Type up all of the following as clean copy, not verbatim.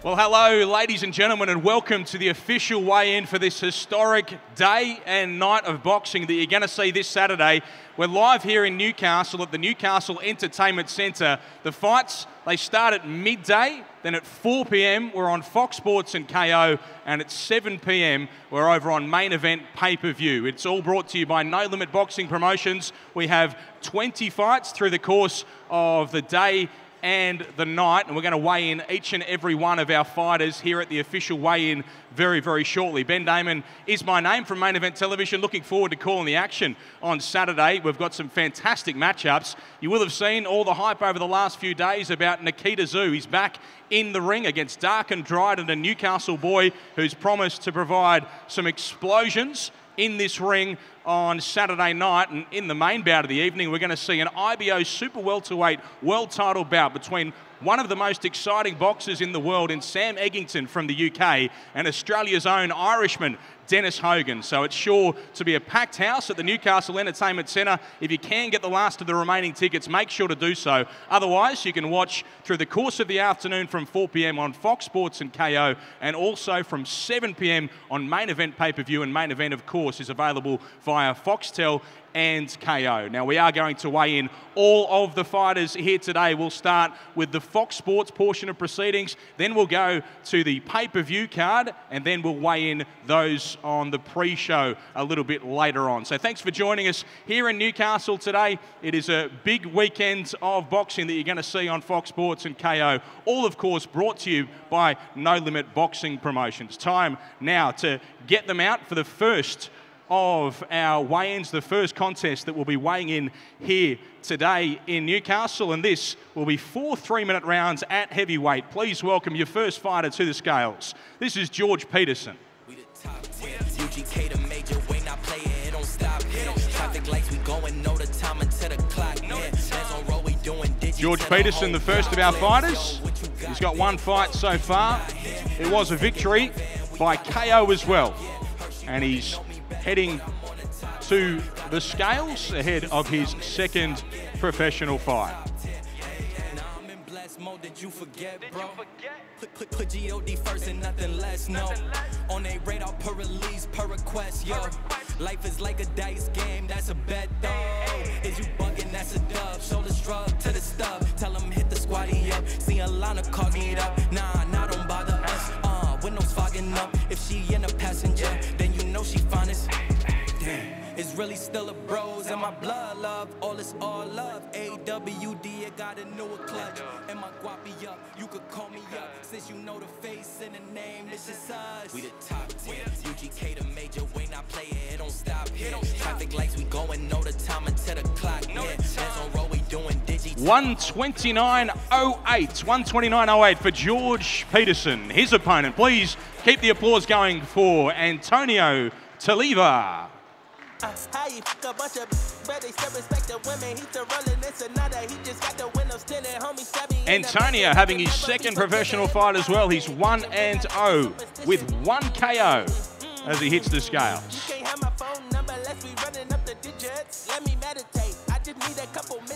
Well, hello, ladies and gentlemen, and welcome to the official weigh-in for this historic day and night of boxing that you're going to see this Saturday. We're live here in Newcastle at the Newcastle Entertainment Centre. The fights, they start at midday, then at 4 p.m. we're on Fox Sports and KO, and at 7 p.m. we're over on Main Event Pay-Per-View. It's all brought to you by No Limit Boxing Promotions. We have 20 fights through the course of the day and the night, and we're going to weigh in each and every one of our fighters here at the official weigh-in very, very shortly. Ben Damon is my name from Main Event Television. Looking forward to calling the action on Saturday. We've got some fantastic matchups. You will have seen all the hype over the last few days about Nikita Tszyu. He's back in the ring against Darkon Dryden, a Newcastle boy who's promised to provide some explosions in this ring on Saturday night. And in the main bout of the evening, we're going to see an IBO super welterweight world title bout between one of the most exciting boxers in the world in Sam Eggington from the UK and Australia's own Irishman, Dennis Hogan. So it's sure to be a packed house at the Newcastle Entertainment Centre. If you can get the last of the remaining tickets, make sure to do so. Otherwise, you can watch through the course of the afternoon from 4 p.m. on Fox Sports and KO, and also from 7 p.m. on Main Event Pay-Per-View. And Main Event, of course, is available via Foxtel and KO. Now, we are going to weigh in all of the fighters here today. We'll start with the Fox Sports portion of proceedings, then we'll go to the pay-per-view card, and then we'll weigh in those on the pre-show a little bit later on. So thanks for joining us here in Newcastle today. It is a big weekend of boxing that you're going to see on Fox Sports and KO, all of course brought to you by No Limit Boxing Promotions. Time now to get them out for the first of our weigh-ins, the first contest that we'll be weighing in here today in Newcastle, and this will be 4 3-minute rounds at heavyweight. Please welcome your first fighter to the scales. This is George Peterson. George Peterson, the first of our fighters. He's got one fight so far. It was a victory by KO as well, and he's heading to the scales ahead of his second professional fight. Did you forget, bro? Put G.O.D. first and nothing less, no. On a radar per release, per request, yo. Life is like a dice game, that's a bet, though. Is you bugging, that's a dub. Shoulder shrug to the stub. Tell him hit the squatty up. See a line of cars meet up. Nah, don't bother us. Windows fogging up. If she in a passenger, then you know she finest. Damn. It's really still a bros and my blood love. All is all love. AWD, I got a newer clutch. And my guapi up, you could call me up. Since you know the face and the name, this is us. We the top 10. UGK the major, we not play it, don't stop here. Traffic lights, we going, know the time until the clock. Yeah, hands on roll, we doing digi. 129.08. 129.08 for George Peterson. His opponent, please keep the applause going for Antonio Tszyu. Antonio having his second professional fight as well. He's 1-0 with 1 KO as he hits the scales.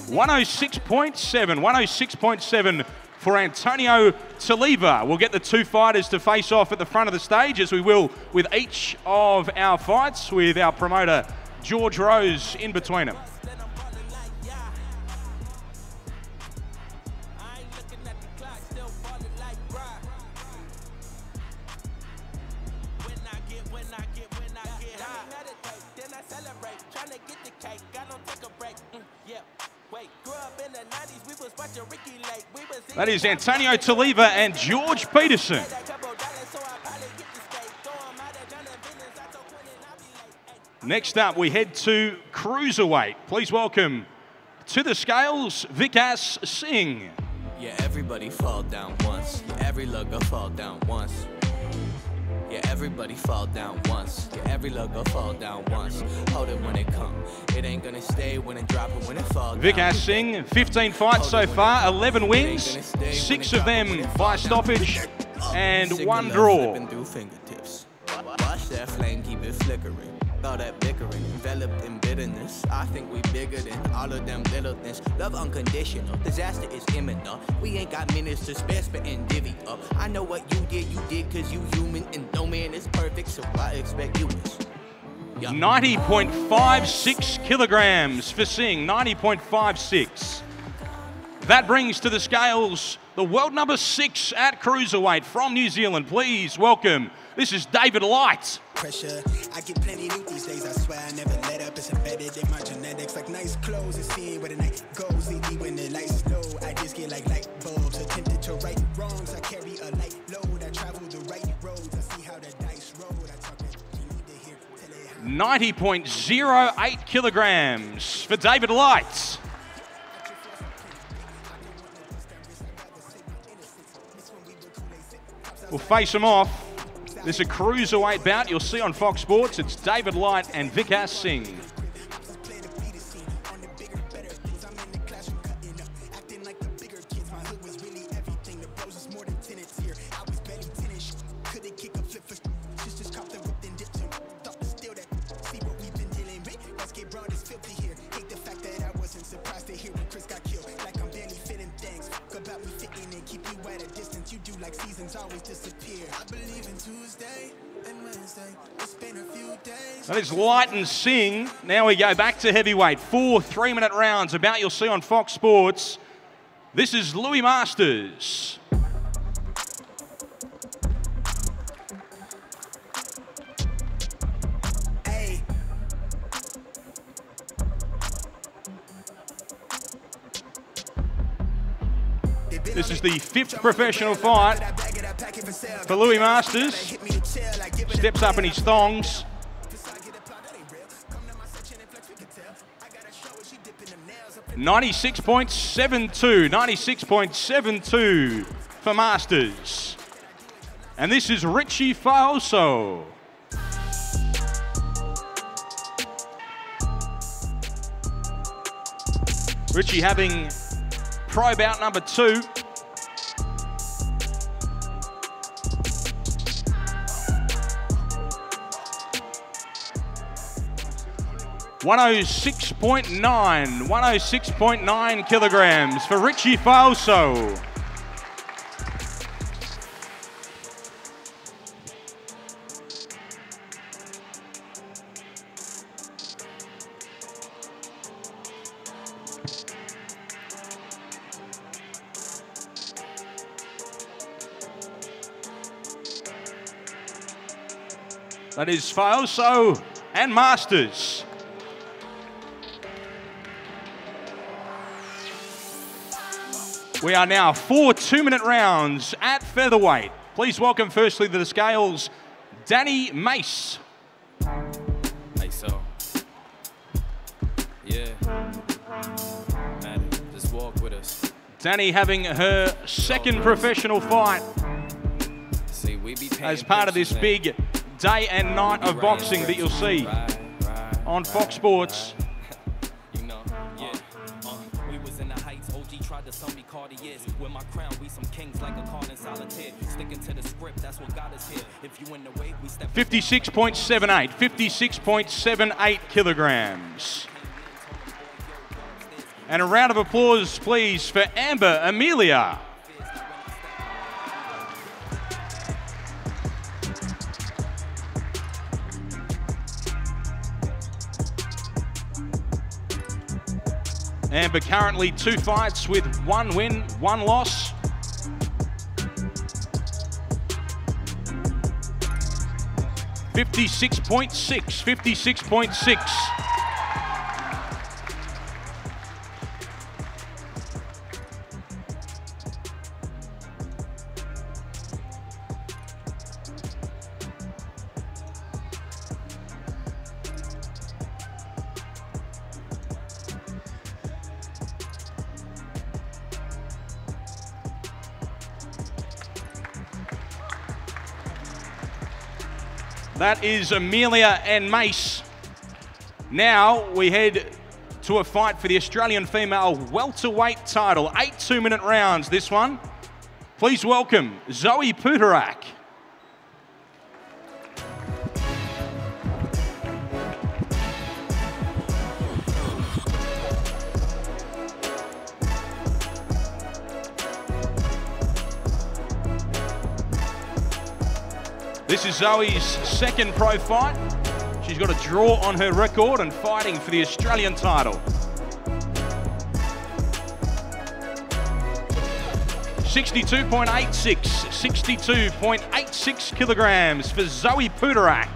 106.7 for Antonio Tszyu. We'll get the two fighters to face off at the front of the stage, as we will with each of our fights, with our promoter George Rose in between them. That is Antonio Tszyu and George Peterson. Next up, we head to cruiserweight. Please welcome to the scales, Vikas Singh. Yeah, everybody fall down once. Yeah, every lugger fall down once. Yeah, everybody fall down once. Yeah, every lugger fall down once. Hold it when it come. It ain't gonna stay when it drop it when it fall down. Vikas Singh, 15 fights so far, 11 wins, 6 of them by stoppage, and 1 draw. Watch that flame, keep it flickering. all that bickering, enveloped in bitterness. I think we bigger than all of them little things. Love unconditional, disaster is imminent. We ain't got minutes to spare, spitting divvy up. I know what you did cause you human, and no man is perfect, so I expect you is. 90.56 kilograms for Singh, 90.56. That brings to the scales the world number 6 at cruiserweight from New Zealand. Please welcome, this is David Light. Pressure, I get plenty new these days, I swear I never let up. It's embedded in my genetics, like nice clothes and seeing where the night goes. Easy when the lights is low, I just get like light bulbs. Attempted to right wrongs, I carry a light load. I travel the right roads, I see how the dice roll. I talk it, you need to hear, tell it how. 90.08 kilograms for David Light. We'll face them off. There's a cruiserweight bout you'll see on Fox Sports. It's David Light and Vikas Singh. That is Light and Singh. Now we go back to heavyweight. 4 3-minute rounds. About you'll see on Fox Sports. This is Louis Masters. Hey. This is the 5th professional fight for Louis Masters. Steps up in his thongs. 96.72 for Masters. And this is Richie Faoso. Richie having pro bout number 2. $106.9 kilograms for Richie Faoso. That is Faoso and Masters. We are now 4 2-minute rounds at featherweight. Please welcome firstly to the scales, Danny Mace. Hey, so, yeah, man, just walk with us. Danny having her 2nd professional fight See, we be as part of this big day and night of boxing that you'll see on Fox Sports. You know, yeah. We was in the heights. OG tried to sell me Cartiers. With my crown, we some kings like a card in solitaire. Sticking to the script, that's what got us here. If you in the way, we step. 56.78 kilograms. And a round of applause, please, for Amber Amelia. Amber currently 2 fights with 1 win, 1 loss. $56.6. That is Amelia and Mace. Now we head to a fight for the Australian female welterweight title. 8 2-minute rounds, this one. Please welcome Zoe Puterak. This is Zoe's second pro fight. She's got a draw on her record and fighting for the Australian title. 62.86 kilograms for Zoe Puderak.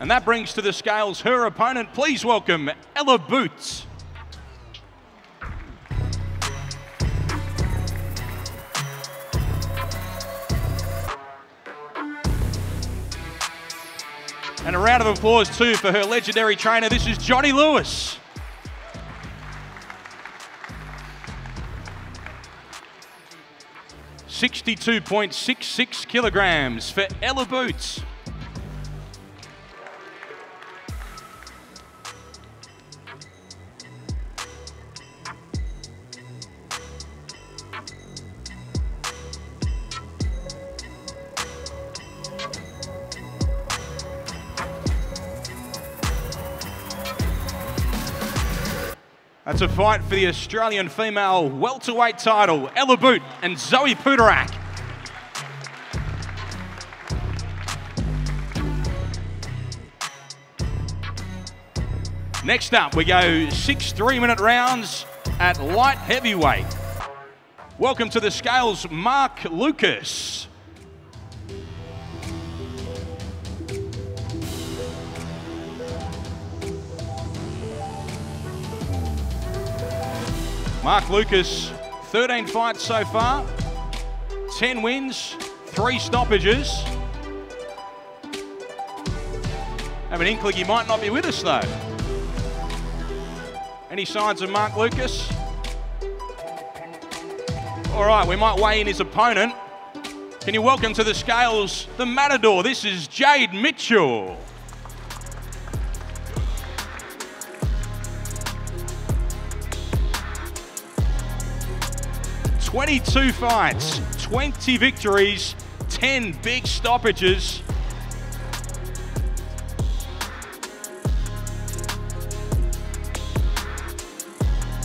And that brings to the scales her opponent. Please welcome Ella Boots. And a round of applause too for her legendary trainer. This is Johnny Lewis. .66 kilograms for Ella Boots. That's a fight for the Australian female welterweight title. Ella Boot and Zoe Puderak. Next up, we go 6 3-minute rounds at light heavyweight. Welcome to the scales, Mark Lucas. Mark Lucas, 13 fights so far, 10 wins, 3 stoppages. Have an inkling he might not be with us though. Any signs of Mark Lucas? All right, we might weigh in his opponent. Can you welcome to the scales, the Matador? This is Jade Mitchell. .22 fights, 20 victories, 10 big stoppages.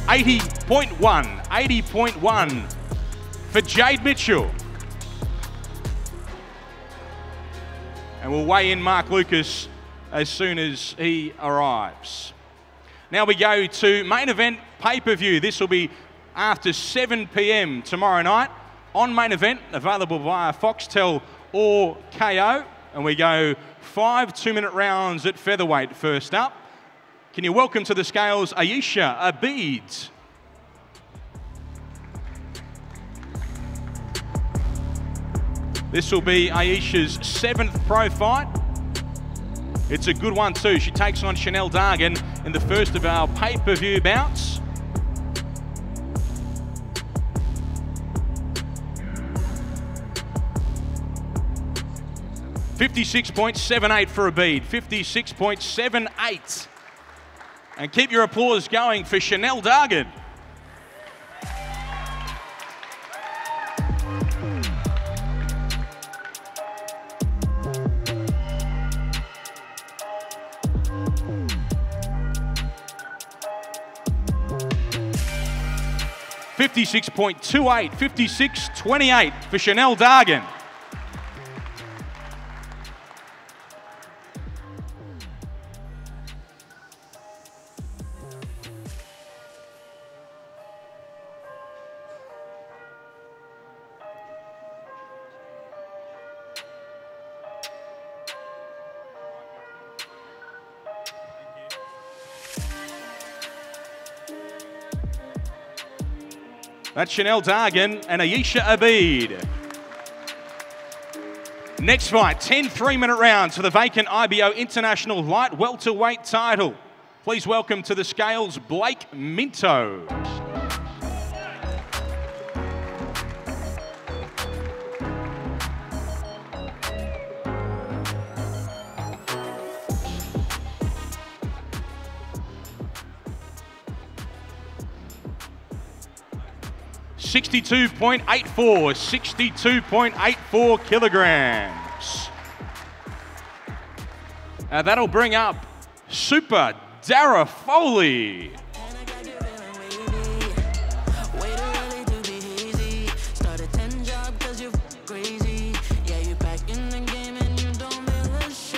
.80.1 for Jade Mitchell. And we'll weigh in Mark Lucas as soon as he arrives. Now we go to main event pay-per-view. This will be after 7 p.m. tomorrow night on main event, available via Foxtel or KO. And we go 5 2-minute rounds at featherweight first up. Can you welcome to the scales Aisha Abid? This will be Aisha's 7th pro fight. It's a good one too. She takes on Chanel Dargan in the first of our pay-per-view bouts. .56.78 for Abid, 56.78. And keep your applause going for Chanel Dargan. .56.28, 56.28 for Chanel Dargan. That's Chanel Dargan and Aisha Abid. Next fight, 10 3-minute rounds for the vacant IBO International Light Welterweight title. Please welcome to the scales, Blake Minto. .62.84 kilograms. That'll bring up Super Darragh Foley.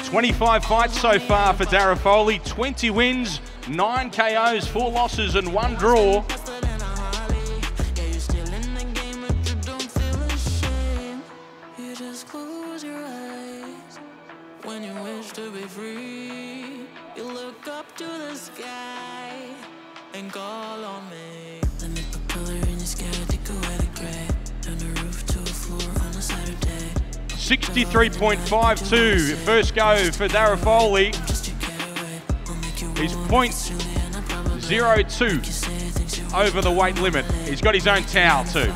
25 fights so far for Darragh Foley, 20 wins, 9 KOs, 4 losses and 1 draw. And call on me. Let me put color in the sky, take away the gray. Turn the roof to a floor on a Saturday. 63.52 first go for Darragh Foley. He's .02 over the weight limit. He's got his own towel too.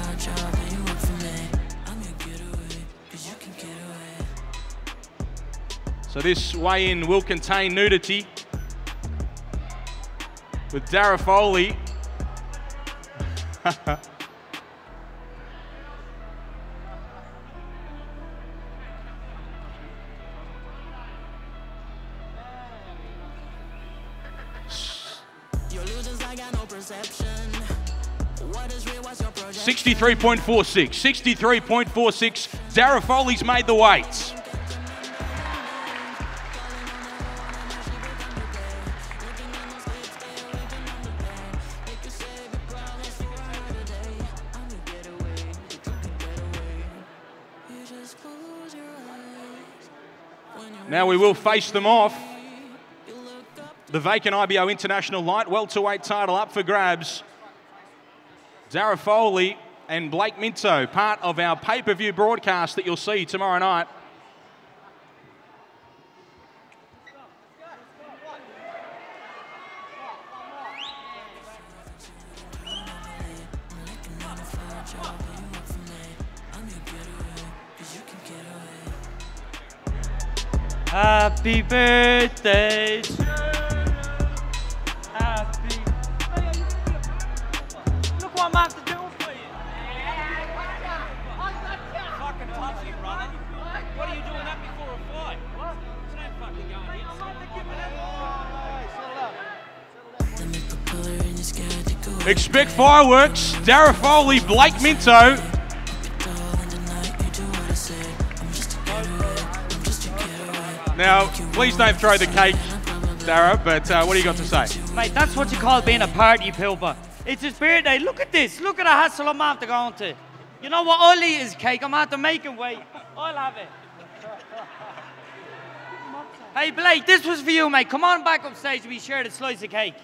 So this weigh-in will contain nudity, with Darragh Foley Your illusions, I got no perception. What is real, what's your projection? 63.46, 63.46. Darragh Foley's made the weight. Now we will face them off. The vacant IBO International Light Welterweight title up for grabs. Darragh Foley and Blake Minto, part of our pay-per-view broadcast that you'll see tomorrow night. Happy birthday to you. Happy. Look what I'm after doing for you. Fucking touchy, brother. What are you doing that before a fight? What? It's not fucking going in. Expect fireworks. Darragh Foley, Blake Minto. Now, please don't throw the cake, Darragh, but what do you got to say? Mate, that's what you call being a party pooper. It's his birthday. Look at this. Look at the hassle I'm after going to. You know what? I'll eat his cake. I'm after making weight. I'll have it. Hey, Blake, this was for you, mate. Come on back upstage and we share the slice of cake.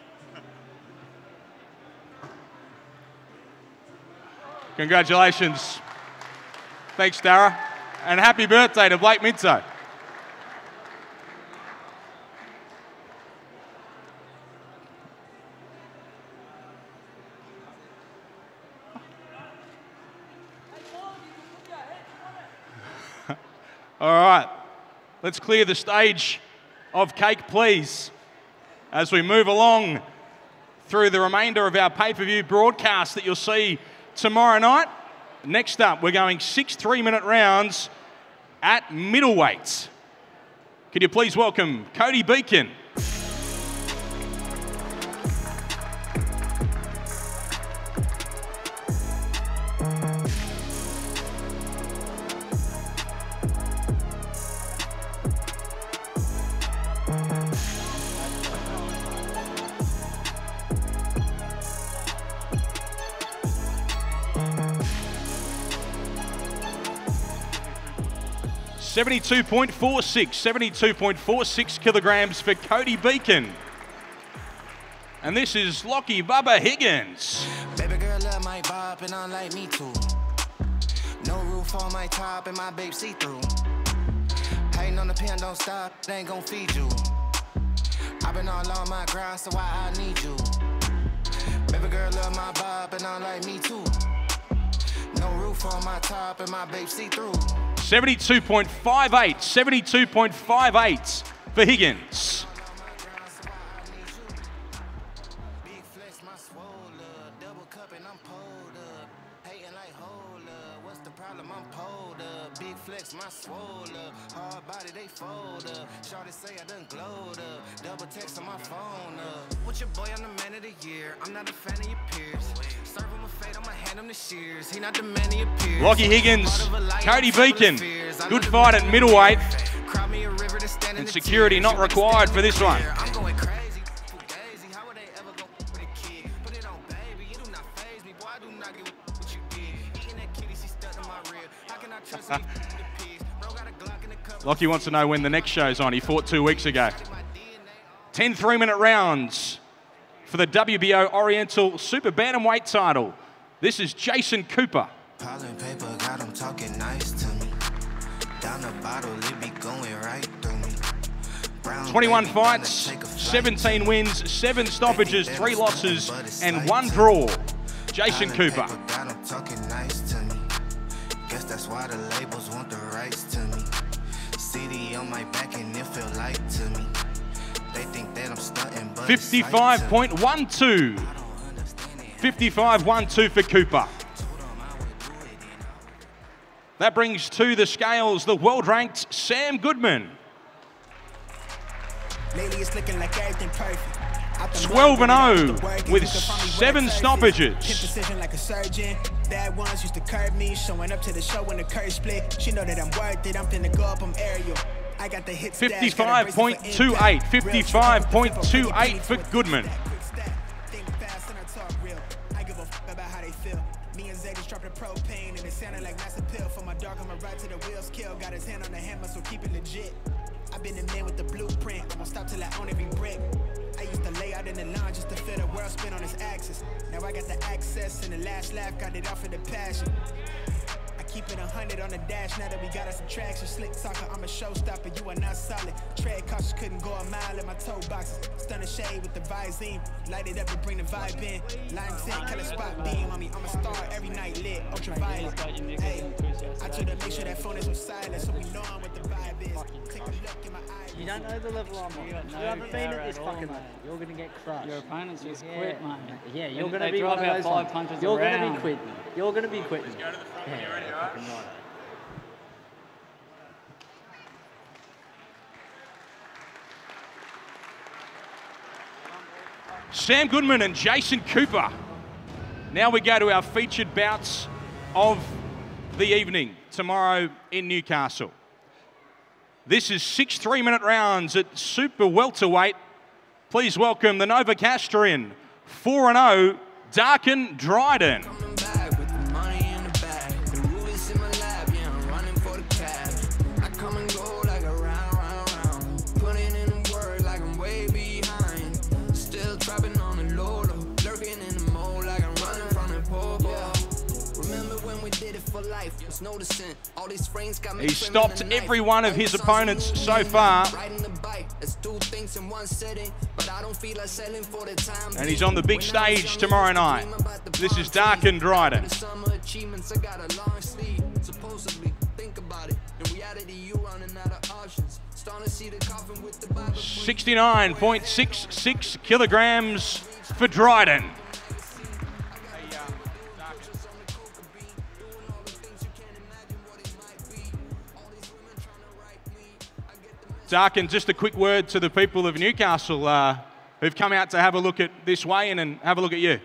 Congratulations. Thanks, Darragh. And happy birthday to Blake Minto. All right, let's clear the stage of cake, please, as we move along through the remainder of our pay-per-view broadcast that you'll see tomorrow night. Next up, we're going 6 3-minute rounds at middleweight. Could you please welcome Cody Beacon? 72.46 kilograms for Cody Beacon. And this is Lockie Bubba Higgins. Baby girl love my bop and I like me too. No roof on my top and my babe see through. Hating on the pen, don't stop, they ain't gon' feed you. I've been all on my grind, so why I need you. Baby girl love my bop and I like me too. No roof on my top and my babe see through. 72.58, 72.58 for Higgins. Big flex, my swole up. Hard body, they fold up. Shorty say I done glowed up. Double text on my phone up. With your boy, I'm the man of the year. I'm not a fan of your peers. Serve him a fade, I'ma hand him the shears. He not the man of your peers. Lockie Higgins, Cody Beacon. Good fight at middleweight. And security not required for this one. I'm going crazy, fugazi. How would they ever go with a kid? Put it on, baby. You do not faze me, boy. I do not get what you did. Eating that kitty, she stuck in my rib. How can I trust you? The pigs. Bro got a Glock in the cup. Lockie wants to know when the next show's on. He fought 2 weeks ago. 10 3-minute rounds for the WBO Oriental Super Bantamweight title. This is Jason Cooper. Pollen paper got him talking nice to me. Down the bottle, it be going right through me. 21 fights, 17 wins, 7 stoppages, 3 losses, and 1 draw. Jason Cooper. Got him talking nice to me. Guess that's why the labels want the rights to me. CD on my back and it feel like to me. They think that I'm stunting, but 55.12. 55.12 for Cooper. That brings to the scales the world-ranked Sam Goodman. Lately it's looking like everything perfect. 12-0 with 7 stoppages. Precision like a surgeon. Bad ones used to curve me, showing up to the show when the curve split. She know that I'm worth it. I'm finna go up, I'm aerial. I got the hit 55.28. 55.28 for Goodman. Think fast and I talk real. I give a fuck about how they feel. Me and Zay just dropped the propane and it sounded like massive pill. For my dog, I'ma ride to the wheels kill. Got his hand on the hammer, so keep it legit. I've been the man with the blueprint. I won't stop till I own every brick. I used to lay out in the lawn just to feel the world spin on its axis. Now I got the access and the last laugh, got it off of the passion. I keep it 100 on the dash now that we got us some traction. Slick talker, I'm a showstopper, you are not solid. Tread cautious, couldn't go a mile in my toe boxes. Stun the shade with the Visine. Light it up to bring the vibe in. Lime tint, color spot beam on me. I'm a star every night lit, ultraviolet. Hey, I told her make sure that phone is on silent so we know what the vibe is. Take a look in my eyes. You don't know the level I'm on. You haven't been at this fucking level. You're going to get crushed. Your opponents just quit, mate. Yeah, you're going to They be throw one of about those 5 ones. punches You're going to around. be quitting. You're going to be quitting. Go to the front, you ready, all right? fucking right. Sam Goodman and Jason Cooper. Now we go to our featured bouts of the evening tomorrow in Newcastle. This is 6 3-minute rounds at super welterweight. Please welcome the Novocastrian 4-0 Darkon Dryden. Coming back with the money in the bag. The root is in my lap, yeah, I'm running for the cash. I come and go like a round. Putting in the work like I'm way behind. Still trapping on the low, lurking in the mold like I'm running from the pole. Remember when we did it for life? Was noticing all these frames got me. He's stopped every one of his opponents so far. Riding the bike, let's do things in one setting. But I don't feel like selling for the time. And he's on the big stage tomorrow night. This is Darkon Dryden. The summer achievements, I got a long sleeve. Supposedly, think about it. In reality, you running out of options. Starting to see the coffin with the Bible. 69.66 kilograms for Dryden. Darkon, just a quick word to the people of Newcastle who've come out to have a look at this weigh-in and have a look at you.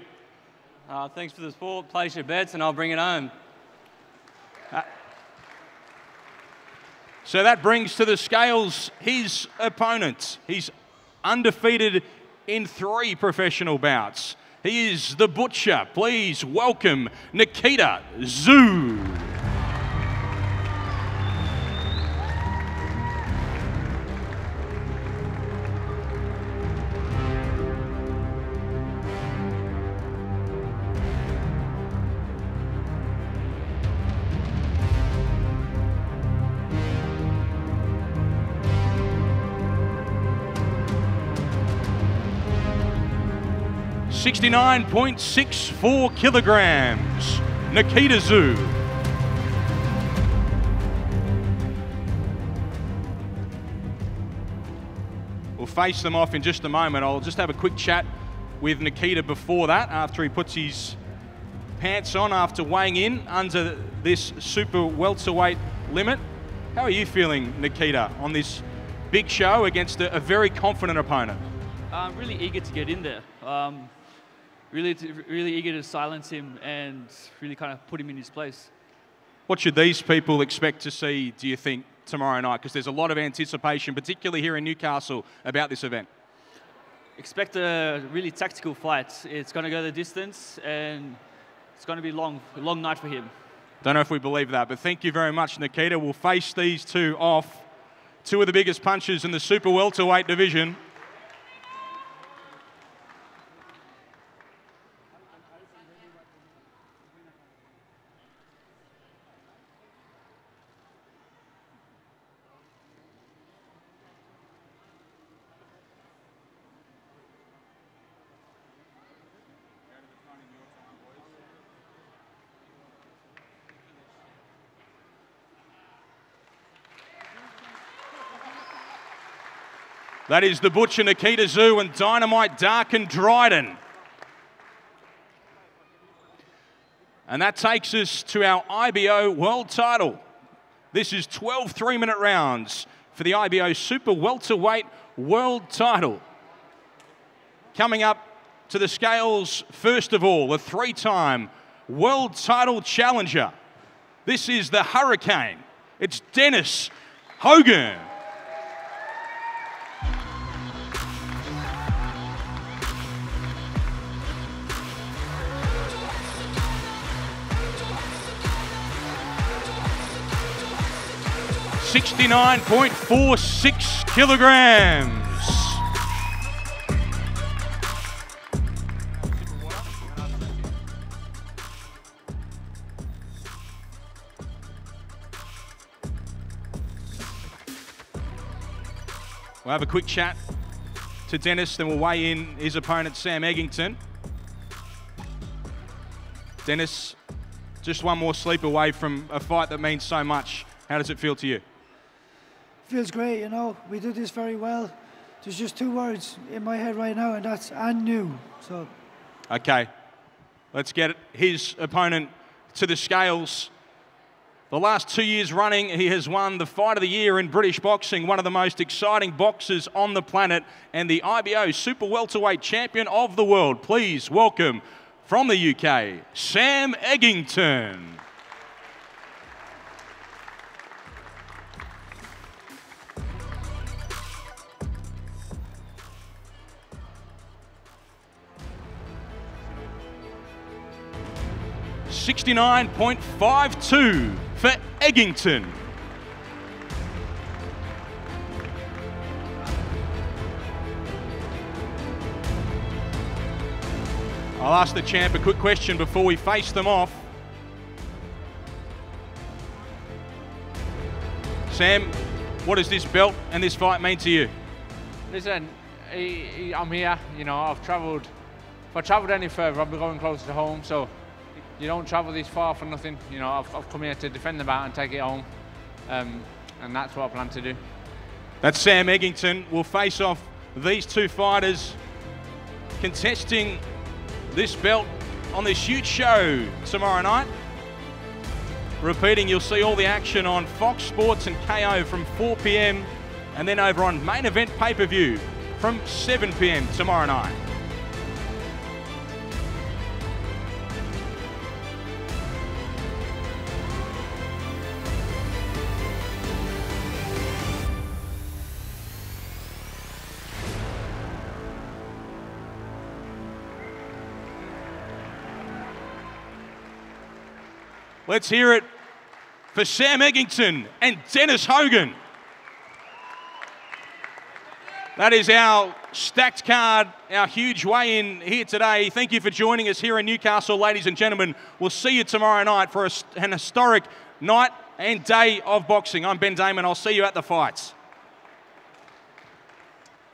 Thanks for the support. Place your bets and I'll bring it home. So that brings to the scales his opponent. He's undefeated in 3 professional bouts. He is the Butcher. Please welcome Nikita Tszyu. 69.64 kilograms, Nikita Tszyu. We'll face them off in just a moment. I'll just have a quick chat with Nikita before that, after he puts his pants on after weighing in under this super welterweight limit. How are you feeling, Nikita, on this big show against a very confident opponent? I'm really eager to get in there. Really eager to silence him and really kind of put him in his place. What should these people expect to see, do you think, tomorrow night? Because there's a lot of anticipation, particularly here in Newcastle, about this event. Expect a really tactical fight. It's going to go the distance, and it's going to be a long night for him. Don't know if we believe that, but thank you very much, Nikita. We'll face these two off. Two of the biggest punchers in the super welterweight division. That is the Butcher Nikita Tszyu and Dynamite Darkon Dryden. And that takes us to our IBO World title. This is 12 3-minute rounds for the IBO Super Welterweight World title. Coming up to the scales, first of all, a 3-time world title challenger. This is the Hurricane. It's Dennis Hogan. $69.46 kilograms. We'll have a quick chat to Dennis, then we'll weigh in his opponent, Sam Eggington. Dennis, just one more sleep away from a fight that means so much. How does it feel to you? Feels great, you know. We did this very well. There's just 2 words in my head right now, and that's "and new." So. Okay, let's get his opponent to the scales. The last 2 years running, he has won the Fight of the Year in British boxing, one of the most exciting boxers on the planet, and the IBO Super Welterweight Champion of the world. Please welcome, from the UK, Sam Eggington. $69.52 for Eggington. I'll ask the champ a quick question before we face them off. Sam, what does this belt and this fight mean to you? Listen, I'm here, you know, I've travelled. If I travelled any further, I'd be going closer to home, so you don't travel this far for nothing. You know, I've come here to defend the belt and take it home, and that's what I plan to do. That's Sam Eggington. Will face off these two fighters contesting this belt on this huge show tomorrow night. Repeating, you'll see all the action on Fox Sports and KO from 4 p.m. and then over on Main Event Pay-Per-View from 7 p.m. tomorrow night. Let's hear it for Sam Eggington and Dennis Hogan. That is our stacked card, our huge weigh-in here today. Thank you for joining us here in Newcastle, ladies and gentlemen. We'll see you tomorrow night for an historic night and day of boxing. I'm Ben Damon. I'll see you at the fights.